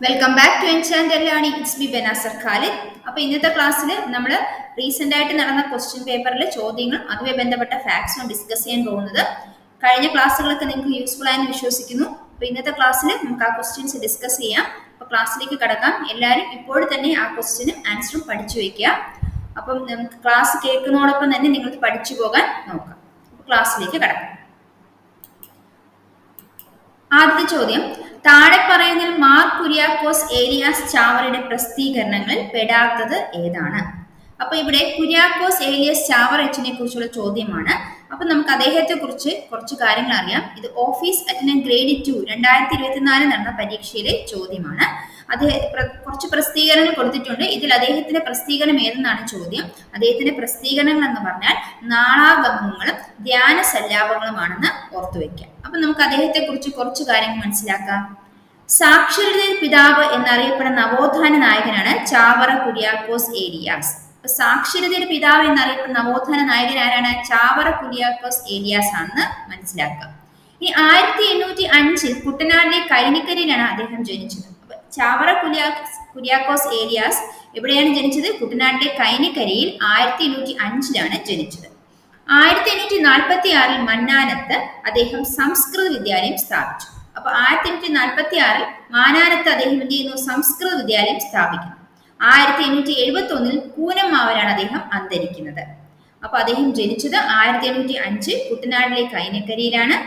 Welcome back to enchanted learning. It's B Benazir Khalid. അപ്പോൾ ഇന്നത്തെ ക്ലാസ്സിൽ നമ്മൾ റീസെന്റ് ആയിട്ട് നടന്ന ക്വസ്റ്റ്യൻ പേപ്പറിലെ ചോദ്യങ്ങൾ അതുമായി ബന്ധപ്പെട്ട ഫാക്ട്സും ഡിസ്കസ് ചെയ്യാൻ പോകുന്നത്. കഴിഞ്ഞ ക്ലാസ്സുകളൊക്കെ നിങ്ങൾക്ക് യൂസ്ഫുൾ ആയെന്ന് വിശ്വസിക്കുന്നു. അപ്പോൾ ഇന്നത്തെ ക്ലാസ്സിൽ നമുക്ക് ആ ക്വസ്റ്റ്യൻസ് ഡിസ്കസ് ചെയ്യാം. അപ്പോൾ ക്ലാസ്സിലേക്ക് കടക്കാം. എല്ലാവരും ഇപ്പോൾ തന്നെ ആ ക്വസ്റ്റ്യനും ആൻസറും പഠിച്ചു വയ്ക്കുക. അപ്പം നമുക്ക് ക്ലാസ് കേൾക്കുന്നതോടൊപ്പം തന്നെ നിങ്ങൾക്ക് പഠിച്ചു പോകാൻ നോക്കാം. ക്ലാസ്സിലേക്ക് കടക്കാം. ആദ്യത്തെ ചോദ്യം, താഴെ പറയുന്നതിൽ മാർ കുര്യാക്കോസ് ഏലിയാസ് ചാവറയുടെ പ്രസിദ്ധീകരണങ്ങളിൽ പെടാത്തത് ഏതാണ്? അപ്പൊ ഇവിടെ കുര്യാക്കോസ് ഏലിയാസ് ചാവറ എച്ചിനെ കുറിച്ചുള്ള ചോദ്യമാണ്. അപ്പൊ നമുക്ക് അദ്ദേഹത്തെ കുറിച്ച് കുറച്ച് കാര്യങ്ങൾ അറിയാം. ഇത് ഓഫീസ് അറ്റൻഡന്റ് ഗ്രേഡ് 2 2024 നടന്ന പരീക്ഷയിലെ ചോദ്യമാണ്. അദ്ദേഹം കുറച്ച് പ്രസിദ്ധീകരണങ്ങൾ കൊടുത്തിട്ടുണ്ട്. ഇതിൽ അദ്ദേഹത്തിന്റെ പ്രസിദ്ധീകരണം ഏതെന്നാണ് ചോദ്യം. അദ്ദേഹത്തിന്റെ പ്രസിദ്ധീകരണങ്ങൾ എന്ന് പറഞ്ഞാൽ നാളാഗമങ്ങളും ധ്യാന സല്ലാപങ്ങളുമാണെന്ന് ഓർത്തുവെക്കാം. അപ്പൊ നമുക്ക് അദ്ദേഹത്തെ കുറിച്ച് കുറച്ച് കാര്യങ്ങൾ മനസ്സിലാക്കാം. സാക്ഷരതയുടെ പിതാവ് എന്നറിയപ്പെടുന്ന നവോത്ഥാന നായകനാണ് ചാവറ കുര്യാക്കോസ് ഏലിയാസ്. സാക്ഷരതയുടെ പിതാവ് എന്നറിയപ്പെടുന്ന നവോത്ഥാന നായകൻ ആരാണ്? ചാവറ കുര്യാക്കോസ് ഏലിയാസ് ആണെന്ന് മനസ്സിലാക്കാം. ഈ 1805 കുട്ടനാടിലെ കൈനിക്കരിയിലാണ് അദ്ദേഹം ജനിച്ചത്. ചാവറ കുര്യാക്കോസ് ഏലിയാസ് എവിടെയാണ് ജനിച്ചത്? കുട്ടനാട്ടിലെ കൈനിക്കരിയിൽ 1805 ജനിച്ചത്. 1846 മന്നാനത്ത് അദ്ദേഹം സംസ്കൃത വിദ്യാലയം സ്ഥാപിച്ചു. അപ്പൊ 1846 മാനാനത്ത് അദ്ദേഹം എന്ത് ചെയ്യുന്നു? സംസ്കൃത വിദ്യാലയം സ്ഥാപിക്കുന്നു. 1871 കൂനമ്മാവലാണ് അദ്ദേഹം അന്തരിക്കുന്നത്. അപ്പൊ അദ്ദേഹം ജനിച്ചത് 1805 കുട്ടനാട്ടിലെ കൈനക്കരിയിലാണ്.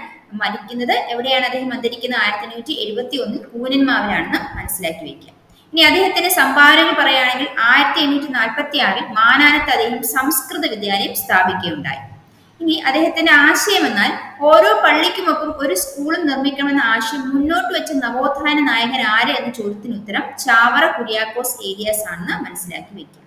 മരിക്കുന്നത് എവിടെയാണ്? അദ്ദേഹം അന്തരിക്കുന്നത് 1871 കൂനന്മാവിലാണെന്ന് മനസ്സിലാക്കി വയ്ക്കുക. ഇനി അദ്ദേഹത്തിന്റെ സംഭാവനകൾ പറയുകയാണെങ്കിൽ 1846 മാനാനത്ത് അദ്ദേഹം സംസ്കൃത വിദ്യാലയം സ്ഥാപിക്കുകയുണ്ടായി. ഇനി അദ്ദേഹത്തിന്റെ ആശയം എന്നാൽ ഓരോ പള്ളിക്കുമൊപ്പം ഒരു സ്കൂളും നിർമ്മിക്കണമെന്ന ആശയം മുന്നോട്ട് വെച്ച നവോത്ഥാന നായകൻ ആര് എന്ന ചോദ്യത്തിന് ഉത്തരം ചാവറ കുര്യാക്കോസ് ഏലിയാസ് ആണെന്ന് മനസ്സിലാക്കി വെക്കുക.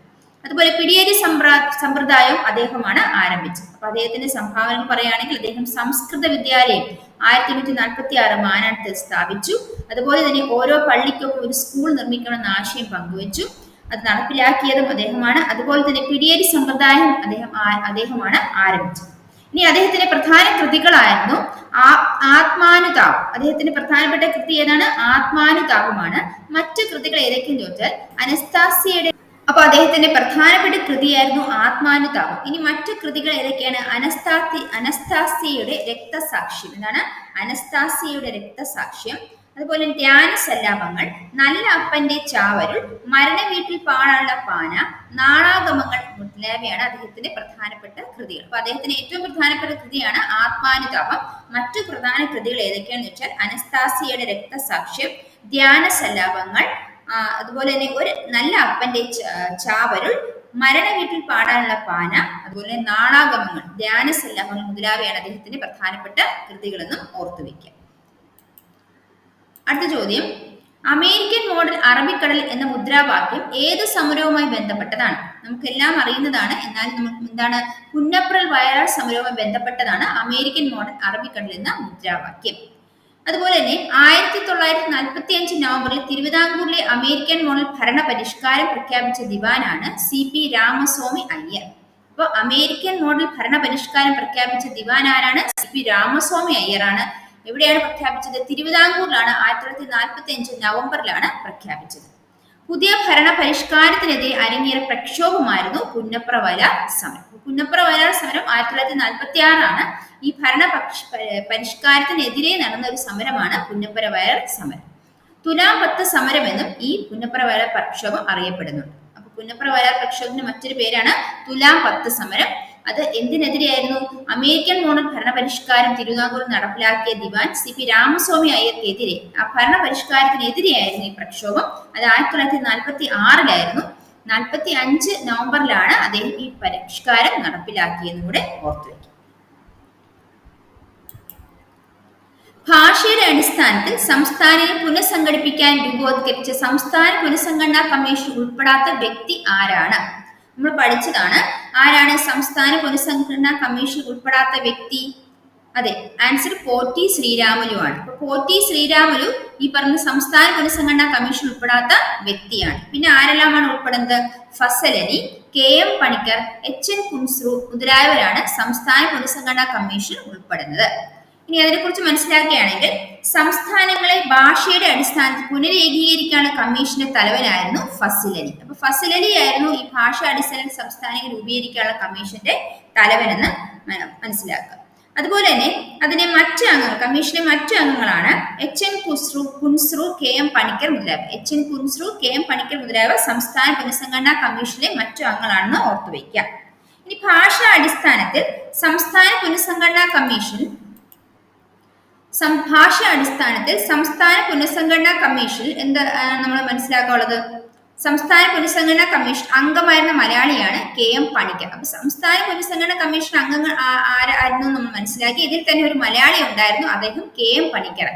അതുപോലെ പിടിയേരി സമ്പ്രദായം അദ്ദേഹമാണ് ആരംഭിച്ചത്. അപ്പൊ അദ്ദേഹത്തിന്റെ സംഭാവനകൾ പറയുകയാണെങ്കിൽ അദ്ദേഹം സംസ്കൃത വിദ്യാലയം 1846 മാനാനത്ത് സ്ഥാപിച്ചു. അതുപോലെ തന്നെ ഓരോ പള്ളിക്കൊപ്പം ഒരു സ്കൂൾ നിർമ്മിക്കണമെന്ന ആശയം പങ്കുവച്ചു. അത് നടപ്പിലാക്കിയതും അദ്ദേഹമാണ്. അതുപോലെ തന്നെ പിടിയേരി സമ്പ്രദായം അദ്ദേഹമാണ് ആരംഭിച്ചത്. ഇനി അദ്ദേഹത്തിന്റെ പ്രധാന കൃതികളായിരുന്നു ആത്മാനുതാപം. അദ്ദേഹത്തിന്റെ പ്രധാനപ്പെട്ട കൃതി ഏതാണ്? ആത്മാനുതാപമാണ്. മറ്റു കൃതികൾ ഏതൊക്കെയെന്ന് ചോദിച്ചാൽ അനസ്താസിയയുടെ. അപ്പൊ അദ്ദേഹത്തിന്റെ പ്രധാനപ്പെട്ട കൃതിയായിരുന്നു ആത്മാനുതാപം. ഇനി മറ്റു കൃതികൾ ഏതൊക്കെയാണ്? അനസ്താസിയയുടെ രക്തസാക്ഷ്യം. എന്താണ്? അനസ്താസിയയുടെ രക്തസാക്ഷ്യം. അതുപോലെ ധ്യാന സല്ലാപങ്ങൾ, നല്ല അപ്പന്റെ ചാവരുൾ, മരണ വീട്ടിൽ പാടാനുള്ള പാന, നാളാഗമങ്ങൾ മുതലായവയാണ് അദ്ദേഹത്തിന്റെ പ്രധാനപ്പെട്ട കൃതികൾ. അപ്പൊ അദ്ദേഹത്തിന്റെ ഏറ്റവും പ്രധാനപ്പെട്ട കൃതിയാണ് ആത്മാനുതാപം. മറ്റു പ്രധാന കൃതികൾ ഏതൊക്കെയാണെന്ന് വെച്ചാൽ അനസ്താസിയയുടെ രക്തസാക്ഷ്യം, ധ്യാന സല്ലാപങ്ങൾ, അതുപോലെ തന്നെ ഒരു നല്ല അപ്പന്റെ ചാവരുൾ, മരണ വീട്ടിൽ പാടാനുള്ള പാന, അതുപോലെ നാളാഗമങ്ങൾ, ധ്യാന സല്ലാപങ്ങൾ മുതലായവയാണ് അദ്ദേഹത്തിന്റെ പ്രധാനപ്പെട്ട കൃതികളെന്നും ഓർത്തുവെക്കുക. അടുത്ത ചോദ്യം, അമേരിക്കൻ മോഡൽ അറബിക്കടൽ എന്ന മുദ്രാവാക്യം ഏത് സമരവുമായി ബന്ധപ്പെട്ടതാണ്? നമുക്കെല്ലാം അറിയുന്നതാണ്. എന്നാൽ എന്താണ്? പുന്നപ്രൽ വയലാർ സമരവുമായി ബന്ധപ്പെട്ടതാണ് അമേരിക്കൻ മോഡൽ അറബിക്കടൽ എന്ന മുദ്രാവാക്യം. അതുപോലെ തന്നെ 1945 നവംബറിൽ തിരുവിതാംകൂറിലെ അമേരിക്കൻ മോഡൽ ഭരണ പരിഷ്കാരം പ്രഖ്യാപിച്ച ദിവാനാണ് CP രാമസ്വാമി അയ്യർ. അപ്പോൾ അമേരിക്കൻ മോഡൽ ഭരണ പരിഷ്കാരം പ്രഖ്യാപിച്ച ദിവാൻ ആരാണ്? CP രാമസ്വാമി അയ്യറാണ്. എവിടെയാണ് പ്രഖ്യാപിച്ചത്? തിരുവിതാംകൂറിലാണ്. 1945 നവംബറിലാണ് പ്രഖ്യാപിച്ചത്. പുതിയ ഭരണ പരിഷ്കാരത്തിനെതിരെ അരങ്ങേറിയ പ്രക്ഷോഭമായിരുന്നു പുന്നപ്ര വയലാർ സമരം. പുന്നപ്ര വയലാർ സമരം 1946 ഈ ഭരണ പരിഷ്കാരത്തിനെതിരെ നടന്ന ഒരു സമരമാണ് പുന്നപ്ര വയലാർ സമരം. തുലാം 10 സമരം എന്നും ഈ പുന്നപ്ര വയലാർ പ്രക്ഷോഭം അറിയപ്പെടുന്നുണ്ട്. അപ്പൊ പുന്നപ്ര വയലാർ പ്രക്ഷോഭത്തിന്റെ മറ്റൊരു പേരാണ് തുലാം 10 സമരം. അത് എന്തിനെതിരെയായിരുന്നു? അമേരിക്കൻ മോഡൽ ഭരണപരിഷ്കാരം തിരുവിതാംകൂറിൽ നടപ്പിലാക്കിയ ദിവാൻ CP രാമസ്വാമി അയ്യർക്കെതിരെ, ആ ഭരണ പരിഷ്കാരത്തിനെതിരെയായിരുന്നു ഈ പ്രക്ഷോഭം. അത് 1946 45 നവംബറിലാണ് അദ്ദേഹം ഈ പരിഷ്കാരം നടപ്പിലാക്കിയെന്നും കൂടെ ഓർത്തുവയ്ക്കും. ഭാഷയുടെ അടിസ്ഥാനത്തിൽ സംസ്ഥാനത്തെ പുനഃസംഘടിപ്പിക്കാൻ രൂപവത്കരിച്ച സംസ്ഥാന പുനഃസംഘടനാ കമ്മീഷൻ ഉൾപ്പെടാത്ത വ്യക്തി ആരാണ്? നമ്മൾ പഠിച്ചതാണ്. ആരാണ് സംസ്ഥാന പുനഃസംഘടനാ കമ്മീഷൻ ഉൾപ്പെടാത്ത വ്യക്തി? അതെ, ആൻസർ പോറ്റി ശ്രീരാമലു ആണ്. അപ്പൊ പോറ്റി ശ്രീരാമലു ഈ പറഞ്ഞ സംസ്ഥാന പുനഃസംഘടനാ കമ്മീഷൻ ഉൾപ്പെടാത്ത വ്യക്തിയാണ്. പിന്നെ ആരെല്ലാമാണ് ഉൾപ്പെടുന്നത്? ഫസൽ അലി, KM പണിക്കർ, HN കുൻസ്രു മുതലായവരാണ് സംസ്ഥാന പുനഃസംഘടനാ കമ്മീഷൻ ഉൾപ്പെടുന്നത്. ഇനി അതിനെക്കുറിച്ച് മനസ്സിലാക്കുകയാണെങ്കിൽ സംസ്ഥാനങ്ങളെ ഭാഷയുടെ അടിസ്ഥാനത്തിൽ പുനരേകീകരിക്കാനുള്ള കമ്മീഷന്റെ തലവനായിരുന്നു ഫസിൽ അലി. അപ്പൊ ഫസിൽ അലി ആയിരുന്നു ഈ ഭാഷാ അടിസ്ഥാനത്തിൽ സംസ്ഥാനങ്ങൾ രൂപീകരിക്കാനുള്ള കമ്മീഷന്റെ തലവനെന്ന് മനസ്സിലാക്കുക. അതുപോലെ തന്നെ അതിനെ മറ്റ് അംഗങ്ങൾ, കമ്മീഷന്റെ മറ്റു അംഗങ്ങളാണ് H N Kunzru, K M Panikkar മുതലായവർ. H N Kunzru, K M Panikkar മുതലായവർ സംസ്ഥാന പുനഃസംഘടനാ കമ്മീഷനിലെ മറ്റു അംഗങ്ങളാണെന്ന് ഓർത്തുവയ്ക്കാം. ഇനി ഭാഷാ അടിസ്ഥാനത്തിൽ സംസ്ഥാന പുനഃസംഘടനാ കമ്മീഷൻ സംസ്ഥാന പുനഃസംഘടനാ കമ്മീഷനിൽ എന്താ നമ്മൾ മനസ്സിലാക്കാനുള്ളത്? സംസ്ഥാന പുനഃസംഘടനാ കമ്മീഷൻ അംഗമായിരുന്ന മലയാളിയാണ് കെ എം പണിക്കർ. അപ്പൊ സംസ്ഥാന പുനഃസംഘടനാ കമ്മീഷൻ അംഗങ്ങൾ ആരായിരുന്നു നമ്മൾ മനസ്സിലാക്കി. ഇതിൽ തന്നെ ഒരു മലയാളി ഉണ്ടായിരുന്നു, അദ്ദേഹം കെ എം പണിക്കർ.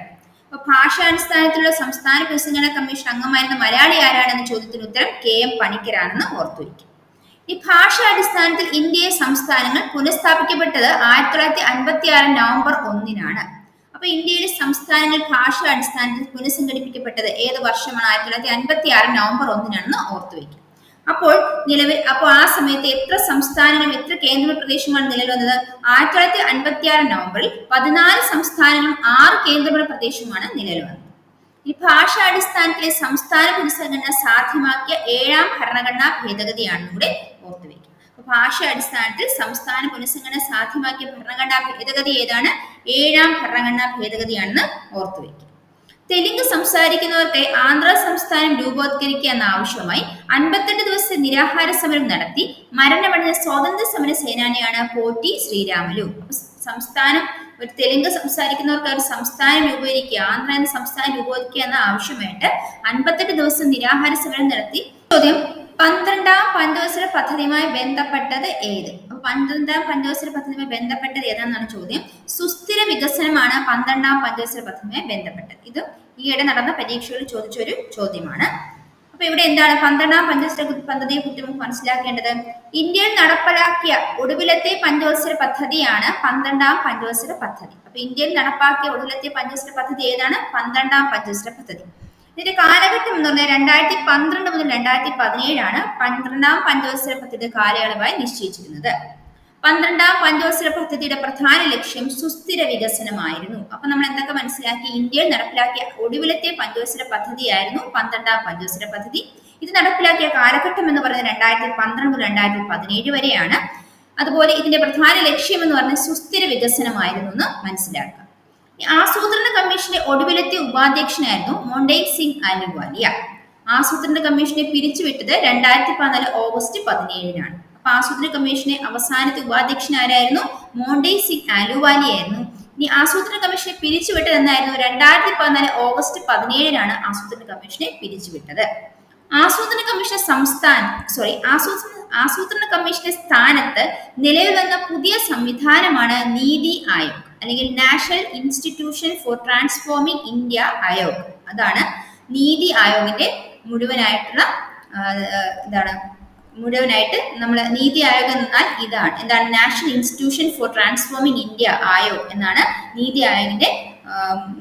അപ്പൊ ഭാഷാടിസ്ഥാനത്തിലുള്ള സംസ്ഥാന പുനഃസംഘടനാ കമ്മീഷൻ അംഗമായിരുന്ന മലയാളി ആരാണെന്ന ചോദ്യത്തിന് ഉത്തരം കെ എം പണിക്കരാണെന്ന് ഓർത്തുവയ്ക്കും. ഈ ഭാഷാടിസ്ഥാനത്തിൽ ഇന്ത്യയെ സംസ്ഥാനങ്ങൾ പുനഃസ്ഥാപിക്കപ്പെട്ടത് 1956 നവംബർ 1-നാണ്. അപ്പൊ ഇന്ത്യയിലെ സംസ്ഥാനങ്ങൾ ഭാഷാ അടിസ്ഥാനത്തിൽ പുനഃസംഘടിപ്പിക്കപ്പെട്ടത് ഏത് വർഷമാണ്? 1956 നവംബർ 1-നാണെന്ന് ഓർത്തുവയ്ക്കും. അപ്പോൾ ആ സമയത്ത് എത്ര സംസ്ഥാനങ്ങളും എത്ര കേന്ദ്ര പ്രദേശമാണ് നിലവിൽ വന്നത്? 1956 നവംബറിൽ 14 സംസ്ഥാനങ്ങളും 6 കേന്ദ്രഭരണ പ്രദേശവുമാണ് നിലവിൽ വന്നത്. ഈ ഭാഷാടിസ്ഥാനത്തിലെ സംസ്ഥാന പുനഃസംഘടന സാധ്യമാക്കിയ 7ാം ഭരണഘടനാ ഭേദഗതിയാണെന്ന് കൂടെ ഓർത്തുവയ്ക്കും. ഭാഷ അടിസ്ഥാനത്തിൽ സംസ്ഥാന പുനഃസംഘടന സാധ്യമാക്കിയ ഭരണഘടനാ ഭേദഗതി ഏതാണ്? 7ാം ഭരണഘടനാ ഭേദഗതിയാണെന്ന് ഓർത്തുവയ്ക്കും. തെലുങ്ക് സംസാരിക്കുന്നവർക്ക് ആന്ധ്ര സംസ്ഥാനം രൂപവത്കരിക്കുക എന്ന ആവശ്യമായി 58 ദിവസത്തെ നിരാഹാര സമരം നടത്തി മരണമടഞ്ഞ സ്വാതന്ത്ര്യ സമര സേനാനിയാണ് പോറ്റി ശ്രീരാമലു. സംസ്ഥാനം ഒരു തെലുങ്ക് സംസാരിക്കുന്നവർക്ക് ഒരു സംസ്ഥാനം രൂപീകരിക്കുക, ആന്ധ്ര എന്ന സംസ്ഥാനം രൂപവത്കരിക്കുക എന്ന ആവശ്യമായിട്ട് 58 ദിവസം നിരാഹാര സമരം നടത്തി. ചോദ്യം: 12ാം പഞ്ചവത്സര പദ്ധതിയുമായി ബന്ധപ്പെട്ടത് ഏത്? 12ാം പഞ്ചവത്സര പദ്ധതിയുമായി ബന്ധപ്പെട്ടത് ഏതാണെന്നാണ് ചോദ്യം. സുസ്ഥിര വികസനമാണ് 12ാം പഞ്ചവത്സര പദ്ധതിയുമായി ബന്ധപ്പെട്ടത്. ഇത് ഈയിടെ നടന്ന പരീക്ഷകളിൽ ചോദിച്ച ഒരു ചോദ്യമാണ്. അപ്പൊ ഇവിടെ എന്താണ് 12ാം പഞ്ചവത്സര പദ്ധതിയെ കുറിച്ച് നമുക്ക് മനസ്സിലാക്കേണ്ടത്? ഇന്ത്യയിൽ നടപ്പിലാക്കിയ ഒടുവിലത്തെ പഞ്ചവത്സര പദ്ധതിയാണ് 12ാം പഞ്ചവത്സര പദ്ധതി. അപ്പൊ ഇന്ത്യയിൽ നടപ്പാക്കിയ ഒടുവിലത്തെ പഞ്ചവത്സര പദ്ധതി ഏതാണ്? 12ാം പഞ്ചവത്സര പദ്ധതി. ഇതിന്റെ കാലഘട്ടം എന്ന് പറഞ്ഞാൽ 2012 മുതൽ 2017 12ാം പഞ്ചവത്സര പദ്ധതിയുടെ കാലയളവായി നിശ്ചയിച്ചിരുന്നത്. 12ാം പഞ്ചവത്സര പദ്ധതിയുടെ പ്രധാന ലക്ഷ്യം സുസ്ഥിര വികസനമായിരുന്നു. അപ്പൊ നമ്മൾ എന്തൊക്കെ മനസ്സിലാക്കി? ഇന്ത്യയിൽ നടപ്പിലാക്കിയ ഒടുവിലത്തെ പഞ്ചവത്സര പദ്ധതിയായിരുന്നു 12ാം പഞ്ചവത്സര പദ്ധതി. ഇത് നടപ്പിലാക്കിയ കാലഘട്ടം എന്ന് പറയുന്നത് 2012 മുതൽ 2017 വരെയാണ്. അതുപോലെ ഇതിന്റെ പ്രധാന ലക്ഷ്യം എന്ന് പറഞ്ഞാൽ സുസ്ഥിര വികസനമായിരുന്നു എന്ന് മനസ്സിലാക്കുക. ആസൂത്രണ കമ്മീഷന്റെ ഒടുവിലത്തെ ഉപാധ്യക്ഷനായിരുന്നു മോണ്ടേക് സിംഗ് അലുവാലിയ. ആസൂത്രണ കമ്മീഷനെ പിരിച്ചുവിട്ടത് 2014 ഓഗസ്റ്റ് 17-നാണ്. അപ്പൊ ആസൂത്രണ കമ്മീഷന്റെ അവസാനത്തെ ഉപാധ്യക്ഷൻ ആരായിരുന്നു? മോണ്ടേക് സിംഗ് അലുവാലിയ ആയിരുന്നു. ഇനി ആസൂത്രണ കമ്മീഷനെ പിരിച്ചുവിട്ടത് എന്നായിരുന്നു? 2014 ഓഗസ്റ്റ് 17-നാണ് ആസൂത്രണ കമ്മീഷനെ പിരിച്ചുവിട്ടത്. ആസൂത്രണ കമ്മീഷൻ ആസൂത്രണ കമ്മീഷന്റെ സ്ഥാനത്ത് നിലവിൽ വന്ന പുതിയ സംവിധാനമാണ് നീതി ആയോഗ് അല്ലെങ്കിൽ national institution for transforming India Aayog. അതാണ് നീതി ആയോഗിന്റെ മുഴുവനായിട്ട് നമ്മൾ നീതി ആയോഗ് എന്നാൽ ഇതാണ്. എന്താണ്? National institution for transforming India Aayog എന്നാണ് നീതി ആയോഗിന്റെ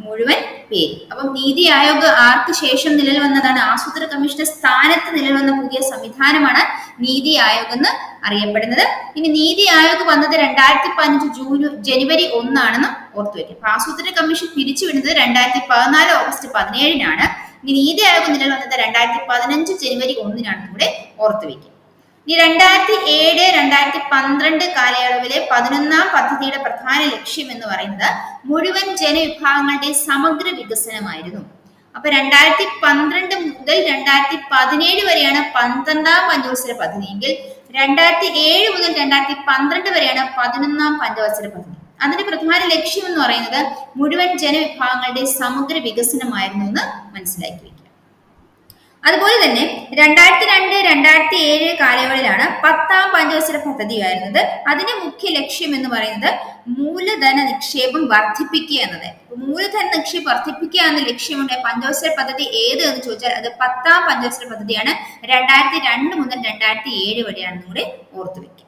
മുഴുവൻ പേര്. അപ്പം നീതി ആയോഗ് ആർക്ക് ശേഷം നിലവിൽ വന്നതാണ്? ആസൂത്രണ കമ്മീഷന്റെ സ്ഥാനത്ത് നിലവിൽ വന്ന പുതിയ സംവിധാനമാണ് നീതി ആയോഗ് എന്ന് അറിയപ്പെടുന്നത്. ഇനി നീതി ആയോഗ് വന്നത് 2015 ജനുവരി 1 ഓർത്തുവെക്കും. അപ്പൊ ആസൂത്രണ കമ്മീഷൻ പിരിച്ചുവിടുന്നത് 2014 ഓഗസ്റ്റ് 17-നാണ്. ഇനി നീതി ആയോഗ് നിലവിൽ വന്നത് 2015 ജനുവരി 1 കൂടെ ഓർത്തുവെക്കും. ഇനി 2007-2012 കാലയളവിലെ 11ാം പദ്ധതിയുടെ പ്രധാന ലക്ഷ്യം എന്ന് പറയുന്നത് മുഴുവൻ ജനവിഭാഗങ്ങളുടെ സമഗ്ര വികസനമായിരുന്നു. അപ്പൊ 2012 മുതൽ 2017 വരെയാണ് 12ാം പഞ്ചവത്സര പദ്ധതി എങ്കിൽ 2007 മുതൽ 2012 വരെയാണ് 11ാം പഞ്ചവത്സര പദ്ധതി. അതിന്റെ പ്രധാന ലക്ഷ്യം എന്ന് പറയുന്നത് മുഴുവൻ ജനവിഭാഗങ്ങളുടെ സമഗ്ര വികസനമായിരുന്നു എന്ന് മനസ്സിലാക്കി വയ്ക്കുക. അതുപോലെ തന്നെ 2002-2007 കാലയളവിലാണ് 10ാം പഞ്ചവത്സര പദ്ധതി വരുന്നത്. അതിന്റെ മുഖ്യ ലക്ഷ്യം എന്ന് പറയുന്നത് മൂലധന നിക്ഷേപം വർദ്ധിപ്പിക്കുക എന്നത്. മൂലധന നിക്ഷേപം വർദ്ധിപ്പിക്കുക എന്ന ലക്ഷ്യമുണ്ട് പഞ്ചവത്സര പദ്ധതി ഏത് എന്ന് ചോദിച്ചാൽ അത് 10ാം പഞ്ചവത്സര പദ്ധതിയാണ്. 2002 മുതൽ 2007 വരെയാണെന്ന് കൂടെ ഓർത്തുവെക്കുക.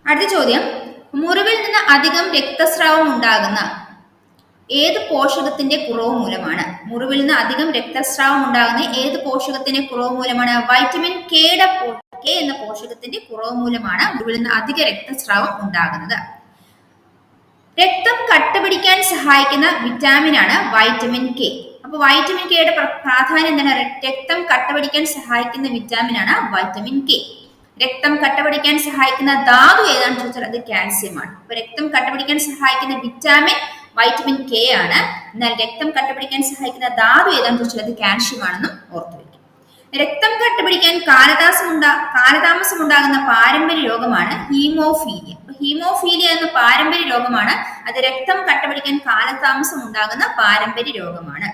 അടുത്ത ചോദ്യം: മുറിവിൽ നിന്ന് അധികം രക്തസ്രാവം ഉണ്ടാകുന്ന ഏത് പോഷകത്തിന്റെ കുറവ് മൂലമാണ്? മുറിവിൽ നിന്ന് അധികം രക്തസ്രാവം ഉണ്ടാകുന്ന ഏത് പോഷകത്തിന്റെ കുറവ് മൂലമാണ്? വൈറ്റമിൻ കെയുടെ കെ എന്ന പോഷകത്തിന്റെ കുറവ് മൂലമാണ് മുറിവിൽ നിന്ന് അധിക രക്തസ്രാവം ഉണ്ടാകുന്നത്. രക്തം കട്ടപിടിക്കാൻ സഹായിക്കുന്ന വിറ്റാമിൻ ആണ് വൈറ്റമിൻ കെ. അപ്പൊ വൈറ്റമിൻ കെയുടെ പ്രാധാന്യം എന്താണ്? രക്തം കട്ടപിടിക്കാൻ സഹായിക്കുന്ന വിറ്റാമിൻ ആണ് വൈറ്റമിൻ കെ. രക്തം കട്ടപിടിക്കാൻ സഹായിക്കുന്ന ധാതു ഏതാണെന്ന് ചോദിച്ചാൽ അത് കാൽസ്യം ആണ്. അപ്പൊ രക്തം കട്ടപിടിക്കാൻ സഹായിക്കുന്ന വിറ്റാമിൻ വൈറ്റമിൻ കെ ആണ്. എന്നാൽ രക്തം കട്ടപിടിക്കാൻ സഹായിക്കുന്ന ധാതു ഏതാണെന്ന് ചോദിച്ചാൽ അത് കാൽഷ്യം ആണെന്നും ഓർത്തു വയ്ക്കും. രക്തം കട്ടപിടിക്കാൻ കാലതാമസം ഉണ്ടാകുന്ന പാരമ്പര്യ രോഗമാണ് ഹീമോഫീലിയ. ഹീമോഫീലിയ എന്ന പാരമ്പര്യ രോഗമാണ്. അത് രക്തം കട്ടപിടിക്കാൻ കാലതാമസം ഉണ്ടാകുന്ന പാരമ്പര്യ രോഗമാണ്.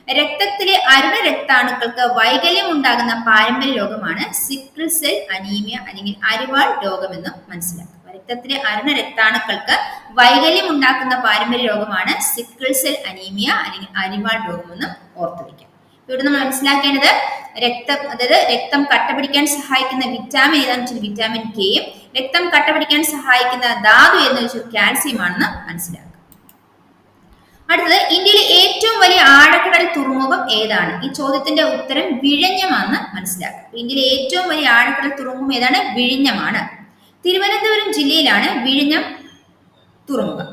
രക്തത്തിലെ അരുണ രക്താണുക്കൾക്ക് വൈകല്യം ഉണ്ടാകുന്ന പാരമ്പര്യ രോഗമാണ് സിക്കിൾ സെൽ അനീമിയ അല്ലെങ്കിൽ അരിവാൾ രോഗമെന്ന് മനസ്സിലാക്കുക. രക്തത്തിലെ അരുണ രക്താണുക്കൾക്ക് വൈകല്യം ഉണ്ടാക്കുന്ന പാരമ്പര്യ രോഗമാണ് സിക്കിൾ സെൽ അനീമിയ അല്ലെങ്കിൽ അരിവാൾ രോഗമെന്ന് ഓർത്തു വയ്ക്കാം. ഇവിടെ നമ്മൾ മനസ്സിലാക്കേണ്ടത് രക്തം കട്ടപിടിക്കാൻ സഹായിക്കുന്ന വിറ്റാമിൻ ഏതാണെന്ന് വെച്ചാൽ വിറ്റാമിൻ കെയും രക്തം കട്ടപിടിക്കാൻ സഹായിക്കുന്ന ധാതു എന്ന് വെച്ചാൽ കാൽസ്യം ആണെന്ന് മനസ്സിലാക്കുക. അടുത്തത്, ഇന്ത്യയിലെ ഏറ്റവും വലിയ ആഴക്കടൽ തുറമുഖം ഏതാണ്? ഈ ചോദ്യത്തിന്റെ ഉത്തരം വിഴിഞ്ഞമാണെന്ന് മനസ്സിലാക്കുക. ഇന്ത്യയിലെ ഏറ്റവും വലിയ ആഴക്കടൽ തുറമുഖം ഏതാണ്? വിഴിഞ്ഞമാണ്. തിരുവനന്തപുരം ജില്ലയിലാണ് വിഴിഞ്ഞം തുറമുഖം.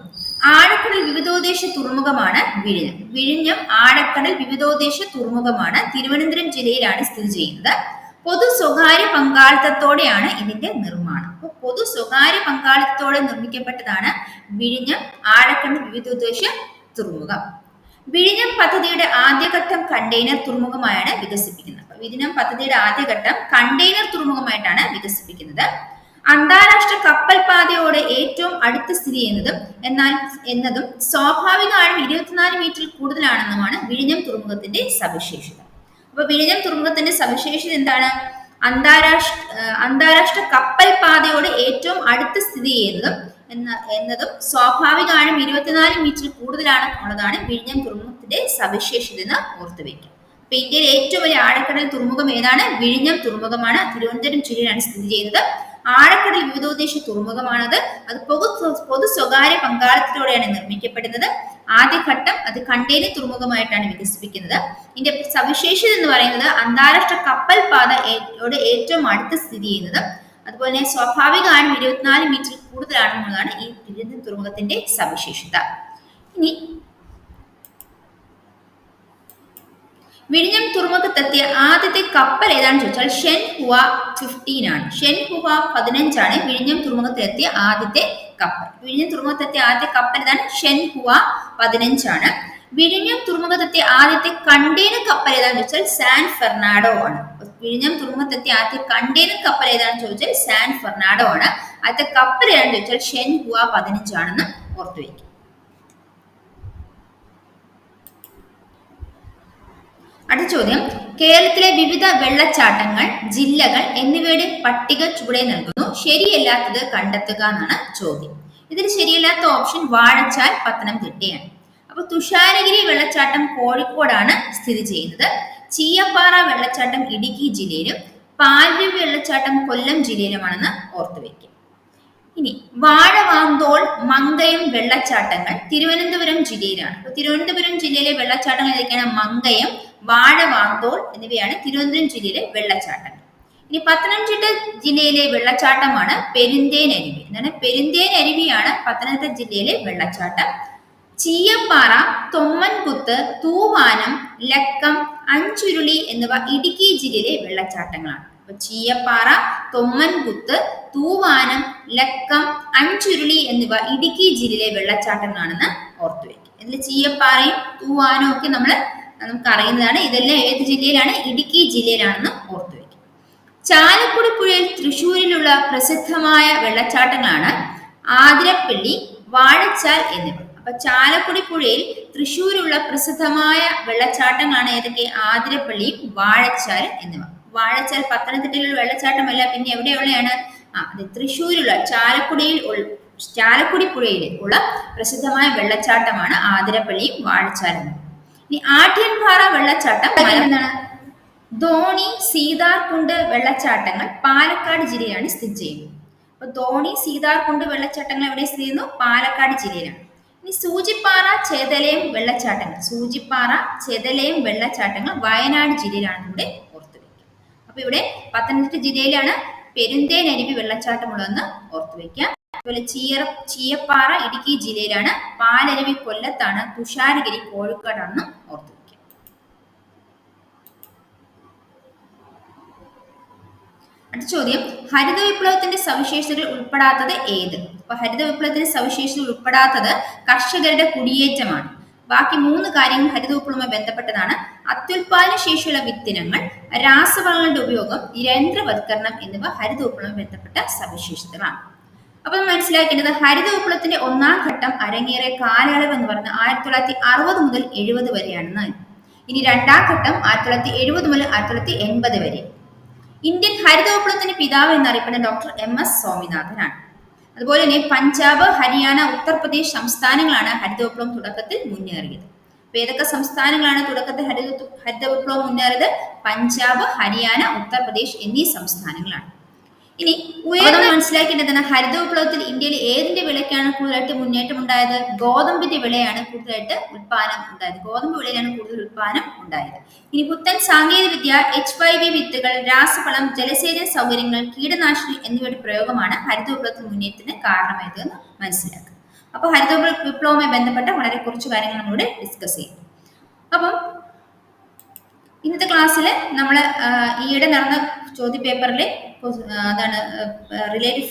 ആഴക്കടൽ വിവിധോദ്ദേശ തുറമുഖമാണ് വിഴിഞ്ഞം. വിഴിഞ്ഞം ആഴക്കടൽ വിവിധോദ്ദേശ തുറമുഖമാണ്. തിരുവനന്തപുരം ജില്ലയിലാണ് സ്ഥിതി ചെയ്യുന്നത്. പൊതു സ്വകാര്യ പങ്കാളിത്തത്തോടെയാണ് ഇതിന്റെ നിർമ്മാണം. അപ്പോൾ പൊതു സ്വകാര്യ പങ്കാളിത്തത്തോടെ നിർമ്മിക്കപ്പെട്ടതാണ് വിഴിഞ്ഞം ആഴക്കടൽ വിവിധോദ്ദേശ തുറമുഖം. വിഴിഞ്ഞം പദ്ധതിയുടെ ആദ്യഘട്ടം കണ്ടെയ്നർ തുറമുഖമായാണ് വികസിപ്പിക്കുന്നത്. വിഴിഞ്ഞം പദ്ധതിയുടെ ആദ്യഘട്ടം കണ്ടെയ്നർ തുറമുഖമായിട്ടാണ് വികസിപ്പിക്കുന്നത്. അന്താരാഷ്ട്ര കപ്പൽ പാതയോട് ഏറ്റവും അടുത്ത് സ്ഥിതി എന്നതും സ്വാഭാവിക ആഴം 24 മീറ്ററിൽ കൂടുതലാണെന്നുമാണ് വിഴിഞ്ഞം തുറമുഖത്തിന്റെ സവിശേഷത. അപ്പൊ വിഴിഞ്ഞം തുറമുഖത്തിന്റെ സവിശേഷത എന്താണ്? അന്താരാഷ്ട്ര കപ്പൽ പാതയോട് ഏറ്റവും അടുത്ത് സ്ഥിതി എന്നതും സ്വാഭാവിക ആഴം 24 മീറ്ററിൽ കൂടുതലാണ് എന്നുള്ളതാണ് വിഴിഞ്ഞം തുറമുഖത്തിന്റെ സവിശേഷത എന്ന് ഓർത്തു വയ്ക്കുക. അപ്പൊ ഇന്ത്യയിലെ ഏറ്റവും വലിയ ആഴക്കടൽ തുറമുഖം ഏതാണ്? വിഴിഞ്ഞം തുറമുഖമാണ്. തിരുവനന്തപുരം ജില്ലയിലാണ് സ്ഥിതി ചെയ്യുന്നത്. ആഴക്കടൽ വിവിധോദ്ദേശ തുറമുഖമാണത്. അത് പൊതു സ്വകാര്യ പങ്കാളിത്തത്തോടെയാണ് നിർമ്മിക്കപ്പെടുന്നത്. ആദ്യഘട്ടം അത് കണ്ടെയ്നർ തുറമുഖമായിട്ടാണ് വികസിപ്പിക്കുന്നത്. ഇതിന്റെ സവിശേഷത എന്ന് പറയുന്നത് അന്താരാഷ്ട്ര കപ്പൽ പാതയോട് ഏറ്റവും അടുത്ത് സ്ഥിതി ചെയ്യുന്നത്, അതുപോലെ തന്നെ സ്വാഭാവിക ആഴം 24 മീറ്റർ കൂടുതലാണെന്നുള്ളതാണ് ഈ വിഴിഞ്ഞം തുറമുഖത്തിന്റെ സവിശേഷത. ഇനി വിഴിഞ്ഞം തുറമുഖത്തെത്തിയ ആദ്യത്തെ കപ്പൽ ഏതാണെന്ന് ചോദിച്ചാൽ ഷെൻഹുവ 15 ആണ്. ഷെൻഹുവ 15 ആണ് വിഴിഞ്ഞം തുറമുഖത്തെത്തിയ ആദ്യത്തെ കപ്പൽ. വിഴിഞ്ഞം തുറമുഖത്തെത്തിയ ആദ്യത്തെ കപ്പൽ ഏതാണ്? ഷെൻഹുവ 15 ആണ്. വിഴിഞ്ഞം തുറമുഖത്തെത്തിയ ആദ്യത്തെ കണ്ടെയ്നർ കപ്പൽ ഏതാണെന്ന് ചോദിച്ചാൽ സാൻ ഫെർണാഡോ ആണ്. വിഴിഞ്ഞം തുറമുഖത്തെത്തിയ ആദ്യത്തെ കണ്ടെയ്നർ കപ്പൽ ഏതാണെന്ന് ചോദിച്ചാൽ സാൻ ഫെർണാഡോ ആണ്. ആദ്യത്തെ കപ്പൽ ഏതാണെന്ന് ചോദിച്ചാൽ ഷെൻഹുവ 15 ആണെന്ന് ഓർത്തു വയ്ക്കും. അടുത്ത ചോദ്യം, കേരളത്തിലെ വിവിധ വെള്ളച്ചാട്ടങ്ങൾ, ജില്ലകൾ എന്നിവയുടെ പട്ടിക ചുവടെ നൽകുന്നു. ശരിയല്ലാത്തത് കണ്ടെത്തുക എന്നാണ് ചോദ്യം. ഇതിൽ ശരിയല്ലാത്ത ഓപ്ഷൻ വാഴച്ചാൽ പത്തനംതിട്ടയാണ്. അപ്പൊ തുഷാരഗിരി വെള്ളച്ചാട്ടം കോഴിക്കോടാണ് സ്ഥിതി ചെയ്യുന്നത്. ചീയപ്പാറ വെള്ളച്ചാട്ടം ഇടുക്കി ജില്ലയിലും പാലരുവി വെള്ളച്ചാട്ടം കൊല്ലം ജില്ലയിലുമാണെന്ന് ഓർത്തു വയ്ക്കുക. ഇനി വാഴവാന്തോൾ, മങ്കയം വെള്ളച്ചാട്ടങ്ങൾ തിരുവനന്തപുരം ജില്ലയിലാണ്. അപ്പൊ തിരുവനന്തപുരം ജില്ലയിലെ വെള്ളച്ചാട്ടങ്ങൾ ഏതൊക്കെയാണ്? മങ്കയം, വാഴവാന്തോൾ എന്നിവയാണ് തിരുവനന്തപുരം ജില്ലയിലെ വെള്ളച്ചാട്ടങ്ങൾ. ഇനി പത്തനംതിട്ട ജില്ലയിലെ വെള്ളച്ചാട്ടമാണ് പെരുന്തേൻ അരുവി. എന്താണ്? പെരുന്തേൻ അരുവിയാണ് പത്തനംതിട്ട ജില്ലയിലെ വെള്ളച്ചാട്ടം. ചീയപ്പാറ, തൊമ്മൻകുത്ത്, തൂവാനം, ലക്കം, അഞ്ചുരുളി എന്നിവ ഇടുക്കി ജില്ലയിലെ വെള്ളച്ചാട്ടങ്ങളാണ്. അപ്പൊ ചീയപ്പാറ, തൊമ്മൻകുത്ത്, തൂവാനം, ലക്കം, അഞ്ചുരുളി എന്നിവ ഇടുക്കി ജില്ലയിലെ വെള്ളച്ചാട്ടങ്ങളാണെന്ന് ഓർത്തു വയ്ക്കും. ഇതിൽ ചീയപ്പാറയും തൂവാനവും ഒക്കെ നമുക്ക് അറിയുന്നതാണ്. ഇതെല്ലാം ഏത് ജില്ലയിലാണ്? ഇടുക്കി ജില്ലയിലാണെന്ന് ഓർത്തു വയ്ക്കും. ചാലക്കുടി പുഴയിൽ തൃശ്ശൂരിലുള്ള പ്രസിദ്ധമായ വെള്ളച്ചാട്ടങ്ങളാണ് ആതിരപ്പള്ളി, വാഴച്ചാൽ എന്നിവ. അപ്പൊ ചാലക്കുടി പുഴയിൽ തൃശ്ശൂരുള്ള പ്രസിദ്ധമായ വെള്ളച്ചാട്ടങ്ങളാണ് ഏതൊക്കെ? ആതിരപ്പള്ളിയും വാഴച്ചാൽ എന്നിവ. വാഴച്ചാൽ പത്തനംതിട്ടയിലുള്ള വെള്ളച്ചാട്ടമല്ല, പിന്നെ എവിടെയുള്ളതാണ്? അത് തൃശ്ശൂരുള്ള ചാലക്കുടി പുഴയിൽ ഉള്ള പ്രസിദ്ധമായ വെള്ളച്ചാട്ടമാണ് ആതിരപ്പള്ളിയും വാഴച്ചാലും. ഇനി ആഢ്യൻപാറ വെള്ളച്ചാട്ടം എന്താണ്? ധോണി, സീതാർകുണ്ട് വെള്ളച്ചാട്ടങ്ങൾ പാലക്കാട് ജില്ലയിലാണ് സ്ഥിതി ചെയ്യുന്നത്. അപ്പൊ ധോണി, സീതാർകുണ്ട് വെള്ളച്ചാട്ടങ്ങൾ എവിടെ സ്ഥിതി ചെയ്യുന്നു? പാലക്കാട് ജില്ലയിലാണ്. ഇനി സൂചിപ്പാറ, ചേതലയം വെള്ളച്ചാട്ടങ്ങൾ വയനാട് ജില്ലയിലാണ് ഇവിടെ ഓർത്തു വയ്ക്കുക. അപ്പൊ ഇവിടെ പത്തനംതിട്ട ജില്ലയിലാണ് പെരുന്തേനരുവി വെള്ളച്ചാട്ടമുള്ളതെന്ന് ഓർത്തു വയ്ക്കാം. അതുപോലെ ചീയപ്പാറ ഇടുക്കി ജില്ലയിലാണ്, പാലരുവി കൊല്ലത്താണ്, തുഷാരഗിരി കോഴിക്കോടാണെന്നും ഓർത്തു വയ്ക്കാം. അടുത്ത ചോദ്യം, ഹരിത വിപ്ലവത്തിന്റെ സവിശേഷതകൾ ഉൾപ്പെടാത്തത് ഏത്? അപ്പൊ ഹരിത വിപ്ലവത്തിന്റെ സവിശേഷതകൾ ഉൾപ്പെടാത്തത് കർഷകരുടെ കുടിയേറ്റമാണ്. ബാക്കി 3 കാര്യങ്ങൾ ഹരിത വിപ്ലവവുമായി ബന്ധപ്പെട്ടതാണ്. അത്യുൽപാദന ശേഷിയുള്ള വിത്തിനങ്ങൾ, രാസവളങ്ങളുടെ ഉപയോഗം, യന്ത്രവൽക്കരണം എന്നിവ ഹരിത വിപ്ലവവുമായി ബന്ധപ്പെട്ട സവിശേഷതകളാണ്. അപ്പൊ മനസ്സിലാക്കേണ്ടത് ഹരിത വിപ്ലവത്തിന്റെ 1ാം ഘട്ടം അരങ്ങേറിയ കാലയളവ് എന്ന് പറയുന്നത് 1960 മുതൽ 70 വരെയാണെന്ന്. ഇനി 2ാം ഘട്ടം 1970 മുതൽ 1980 വരെ. ഇന്ത്യൻ ഹരിത വിപ്ലവത്തിന്റെ പിതാവ് എന്നറിയപ്പെടുന്ന ഡോക്ടർ MS സ്വാമിനാഥനാണ്. അതുപോലെ തന്നെ പഞ്ചാബ്, ഹരിയാന, ഉത്തർപ്രദേശ് സംസ്ഥാനങ്ങളാണ് ഹരിത വിപ്ലവം തുടക്കത്തിൽ മുന്നേറിയത്. അപ്പൊ ഏതൊക്കെ സംസ്ഥാനങ്ങളാണ് തുടക്കത്തിൽ ഹരിത വിപ്ലവം മുന്നേറിയത്? പഞ്ചാബ്, ഹരിയാന, ഉത്തർപ്രദേശ് എന്നീ സംസ്ഥാനങ്ങളാണ്. ഇനി മനസ്സിലാക്കേണ്ടതാണ്, ഹരിത വിപ്ലവത്തിൽ ഇന്ത്യയിൽ ഏതിന്റെ വിളയ്ക്കാണ് കൂടുതലായിട്ട് മുന്നേറ്റം ഉണ്ടായത്? ഗോതമ്പിന്റെ വിളയാണ് കൂടുതലായിട്ട് ഉൽപാദനം ഉണ്ടായത്. ഗോതമ്പ് വിളയിലാണ് കൂടുതൽ ഉൽപാദനം ഉണ്ടായത്. ഇനി പുത്തൻ സാങ്കേതിക വിദ്യ, HYV വിത്തുകൾ, രാസവളം, ജലസേചന സൗകര്യങ്ങൾ, കീടനാശിനി എന്നിവയുടെ പ്രയോഗമാണ് ഹരിത വിപ്ലവത്തിൽ മുന്നേറ്റത്തിന് കാരണമായത് എന്ന് മനസ്സിലാക്കുക. അപ്പൊ ഹരിത വിപ്ലവവുമായി ബന്ധപ്പെട്ട വളരെ കുറച്ച് കാര്യങ്ങൾ നമ്മളിവിടെ ഡിസ്കസ് ചെയ്യും. അപ്പം ഇന്നത്തെ ക്ലാസ്സിൽ നമ്മൾ ഈയിടെ നടന്ന ചോദ്യ പേപ്പറിൽ അതാണ് റിലേറ്റഡ്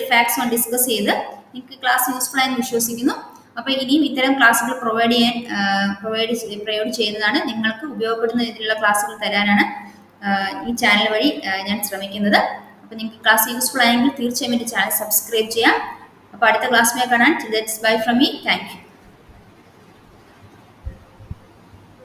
ഫാക്ട്സും ഡിസ്കസ് ചെയ്ത് നിങ്ങൾക്ക് ക്ലാസ് യൂസ്ഫുൾ ആയെന്ന് വിശ്വസിക്കുന്നു. അപ്പോൾ ഇനിയും ഇത്തരം ക്ലാസ്സുകൾ പ്രൊവൈഡ് ചെയ്യുന്നതാണ്. നിങ്ങൾക്ക് ഉപയോഗപ്പെടുന്ന രീതിയിലുള്ള ക്ലാസ്സുകൾ തരാനാണ് ഈ ചാനൽ വഴി ഞാൻ ശ്രമിക്കുന്നത്. അപ്പോൾ നിങ്ങൾക്ക് ക്ലാസ് യൂസ്ഫുൾ ആയെങ്കിൽ തീർച്ചയായും എൻ്റെ ചാനൽ സബ്സ്ക്രൈബ് ചെയ്യാം. അപ്പോൾ അടുത്ത ക്ലാസ്സിനെ കാണാൻ bye from me. Thank you.